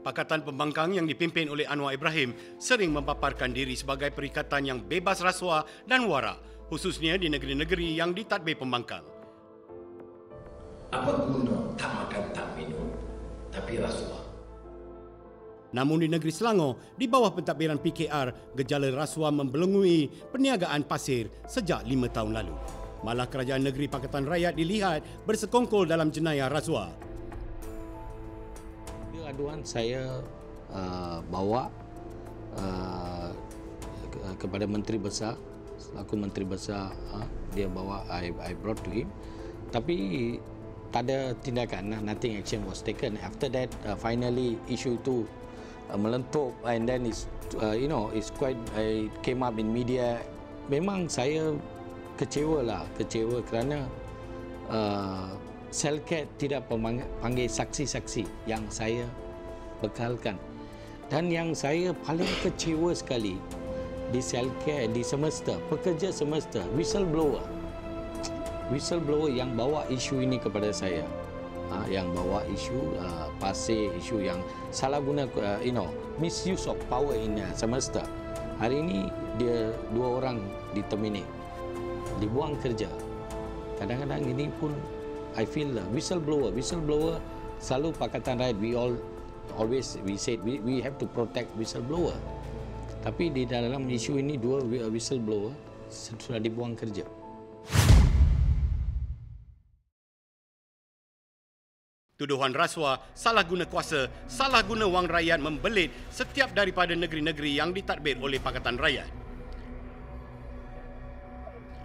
Pakatan Pembangkang yang dipimpin oleh Anwar Ibrahim sering memaparkan diri sebagai perikatan yang bebas rasuah dan wara, khususnya di negeri-negeri yang ditadbir pembangkang. Apa guna tak makan tak minum, tapi rasuah? Namun di negeri Selangor, di bawah pentadbiran PKR, gejala rasuah membelengui perniagaan pasir sejak 5 tahun lalu. Malah kerajaan negeri Pakatan Rakyat dilihat bersekongkol dalam jenayah rasuah. Aduan saya bawa kepada Menteri Besar, selaku Menteri Besar, dia bawa, I brought to him. Tapi tak ada tindakan, nothing action was taken. After that, finally issue itu melentuk, and then it's quite came up in media. Memang saya kecewa kerana Selcat tidak panggil saksi-saksi yang saya bekalkan. Dan yang saya paling kecewa sekali di Selcat, di semesta, pekerja semesta, whistleblower yang bawa isu ini kepada saya, yang bawa isu pasir, isu yang salah guna, misuse of power in semesta. Hari ini dia 2 orang diterminate, dibuang kerja. Kadang-kadang ini pun I feel whistleblower selalu Pakatan Rakyat, we said we have to protect whistleblower. Tapi di dalam isu ini 2 whistleblower sudah dibuang kerja. Tuduhan rasuah, salah guna kuasa, salah guna wang rakyat membelit setiap daripada negeri-negeri yang ditadbir oleh Pakatan Rakyat.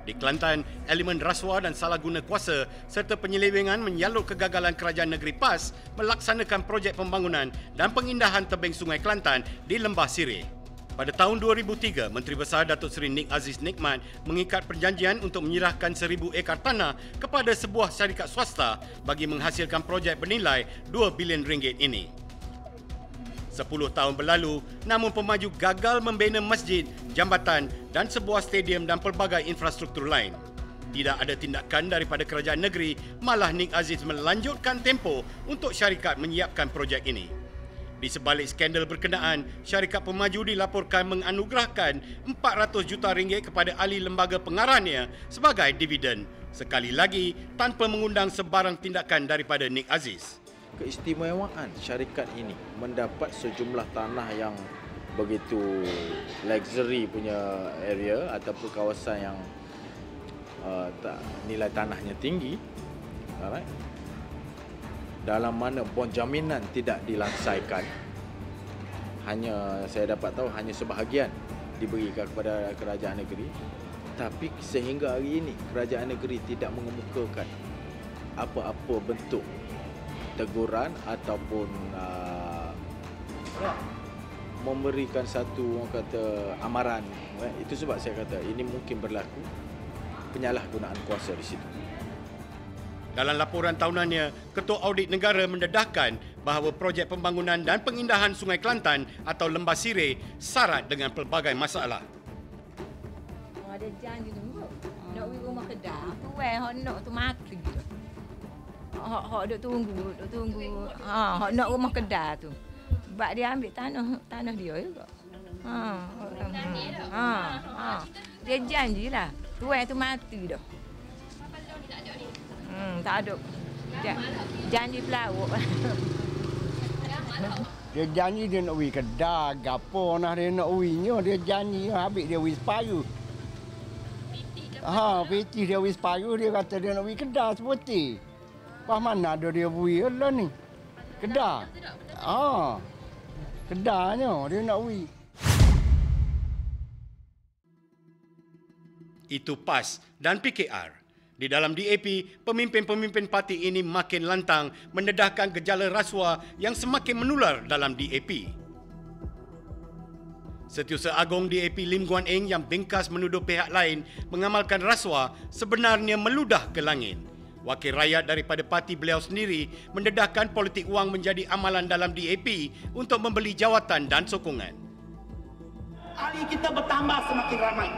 Di Kelantan, elemen rasuah dan salah guna kuasa serta penyelewengan menyalut kegagalan kerajaan negeri PAS melaksanakan projek pembangunan dan pengindahan tebing Sungai Kelantan di Lembah Sireh. Pada tahun 2003, Menteri Besar Datuk Seri Nik Aziz Nikmat mengikat perjanjian untuk menyerahkan 1,000 ekar tanah kepada sebuah syarikat swasta bagi menghasilkan projek bernilai RM2 bilion ini. 10 tahun berlalu, namun pemaju gagal membina masjid, jambatan dan sebuah stadium dan pelbagai infrastruktur lain. Tidak ada tindakan daripada kerajaan negeri, malah Nik Aziz melanjutkan tempoh untuk syarikat menyiapkan projek ini. Di sebalik skandal berkenaan, syarikat pemaju dilaporkan menganugerahkan RM400 juta kepada ahli lembaga pengarahnya sebagai dividen. Sekali lagi, tanpa mengundang sebarang tindakan daripada Nik Aziz. Keistimewaan syarikat ini mendapat sejumlah tanah yang begitu luxury punya area ataupun kawasan yang nilai tanahnya tinggi, alright, dalam mana bon jaminan tidak dilaksaikan. Saya dapat tahu hanya sebahagian diberikan kepada kerajaan negeri, tapi sehingga hari ini kerajaan negeri tidak mengemukakan apa-apa bentuk teguran ataupun memberikan satu, orang kata, amaran. Itu sebab saya kata ini mungkin berlaku penyalahgunaan kuasa di situ. Dalam laporan tahunannya, Ketua Audit Negara mendedahkan bahawa projek pembangunan dan pengindahan Sungai Kelantan atau Lembah Sireh syarat dengan pelbagai masalah. Ada janji tu, nak pergi rumah kedai, tu hok nak tu mati. Hok duk tunggu. Hok nak rumah kedai tu. Sebab dia ambil tanah dia juga. Dia janjilah. Tuan tu mati dah. Tak ada. Janji pelawak. Dia janji dia nak pergi kedai, gapo nah dia nak perginya, dia janji habis dia pergi separuh. PT dia pergi separuh, dia kata dia nak pergi kedai seperti. Pas mana ada dia pergi lah ni? Kedai. Kedainya dia nak pergi. Itu PAS dan PKR. Di dalam DAP, pemimpin-pemimpin parti ini makin lantang mendedahkan gejala rasuah yang semakin menular dalam DAP. Setiausaha Agong DAP Lim Guan Eng yang bengkas menuduh pihak lain mengamalkan rasuah sebenarnya meludah ke langit. Wakil rakyat daripada parti beliau sendiri mendedahkan politik wang menjadi amalan dalam DAP untuk membeli jawatan dan sokongan. Ahli kita bertambah semakin ramai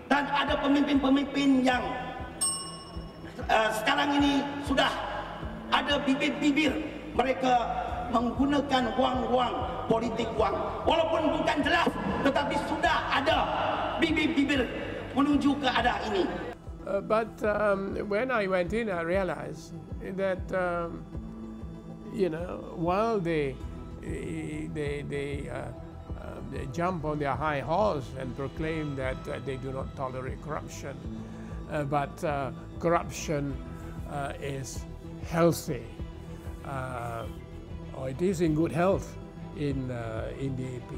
dan ada pemimpin-pemimpin yang sekarang ini sudah ada bibir-bibir mereka menggunakan wang-wang, politik wang. Walaupun bukan jelas, tetapi sudah ada bibir-bibir menuju ke arah ini. But when I went in, I realized that while they jump on their high horse and proclaim that they do not tolerate corruption, but corruption is healthy, or it is in good health in DAP.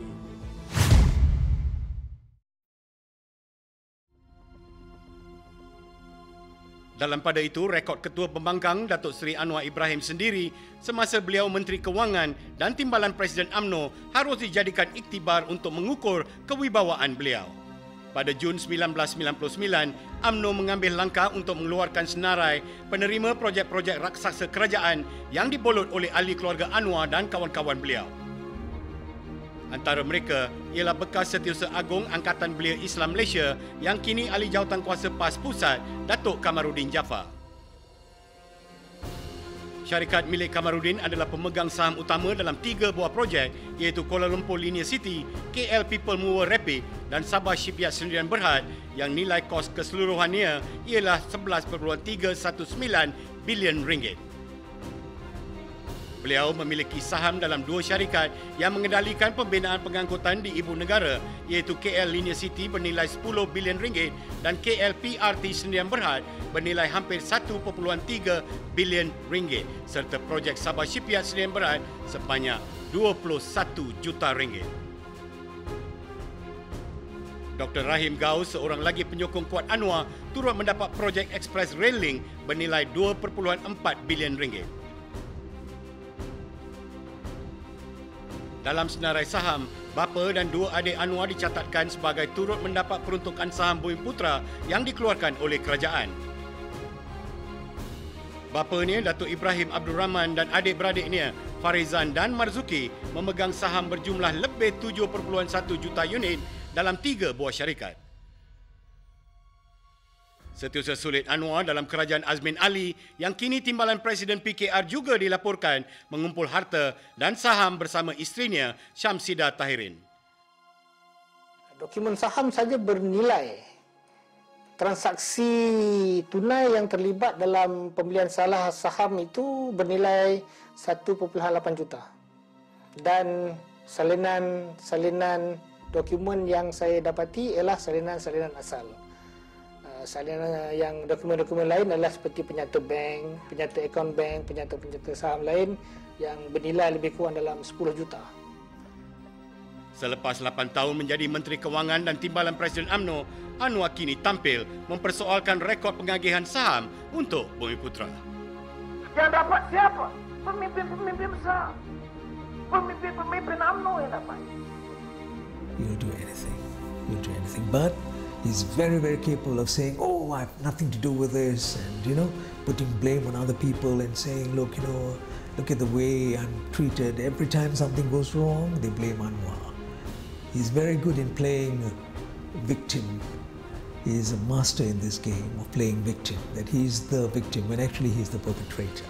Dalam pada itu, rekod Ketua Pembangkang Datuk Seri Anwar Ibrahim sendiri semasa beliau Menteri Kewangan dan Timbalan Presiden UMNO harus dijadikan iktibar untuk mengukur kewibawaan beliau. Pada Jun 1999, UMNO mengambil langkah untuk mengeluarkan senarai penerima projek-projek raksasa kerajaan yang dibolot oleh ahli keluarga Anwar dan kawan-kawan beliau. Antara mereka ialah bekas Setiausaha Agong Angkatan Belia Islam Malaysia yang kini ahli jawatankuasa PAS Pusat, Datuk Kamarudin Jaafar. Syarikat milik Kamarudin adalah pemegang saham utama dalam 3 buah projek iaitu Kuala Lumpur Linear City, KL People Mover Rapid dan Sabah Shipyard Sdn Bhd yang nilai kos keseluruhannya ialah 11.319 bilion ringgit. Beliau memiliki saham dalam 2 syarikat yang mengendalikan pembinaan pengangkutan di ibu negara iaitu KL Linear City bernilai 10 bilion ringgit dan KL PRT Sdn Bhd bernilai hampir 1.3 bilion ringgit serta projek Sabah Shipyard Sdn Bhd sebanyak 21 juta ringgit. Dr. Rahim Gaus, seorang lagi penyokong kuat Anwar, turut mendapat projek Express Rail Link bernilai 2.4 bilion ringgit. Dalam senarai saham, bapa dan 2 adik Anwar dicatatkan sebagai turut mendapat peruntukan saham Bumiputra yang dikeluarkan oleh kerajaan. Bapanya, Datuk Ibrahim Abdul Rahman dan adik-beradiknya, Farizan dan Marzuki, memegang saham berjumlah lebih 7.1 juta unit dalam 3 buah syarikat. Setiausaha Sulit Anwar dalam kerajaan Azmin Ali yang kini Timbalan Presiden PKR juga dilaporkan mengumpul harta dan saham bersama isterinya Syamsidah Tahirin. Dokumen saham saja bernilai transaksi tunai yang terlibat dalam pembelian salah saham itu bernilai 1.8 juta. Dan salinan dokumen yang saya dapati ialah salinan asal. Salinan yang dokumen-dokumen lain adalah seperti penyata bank, penyata akaun bank, penyata saham lain yang bernilai lebih kurang dalam 10 juta. Selepas 8 tahun menjadi Menteri Kewangan dan Timbalan Presiden UMNO, Anwar kini tampil mempersoalkan rekod pengagihan saham untuk Bumiputra. Yang dapat siapa? Pemimpin-pemimpin besar. Pemimpin-pemimpin UMNO yang dapat. You'll do anything. You'll do anything. But he's very, very capable of saying, oh, I have nothing to do with this, and, putting blame on other people and saying, look at the way I'm treated. Every time something goes wrong, they blame Anwar. He's very good in playing victim. He is a master in this game of playing victim, that he's the victim when actually he's the perpetrator.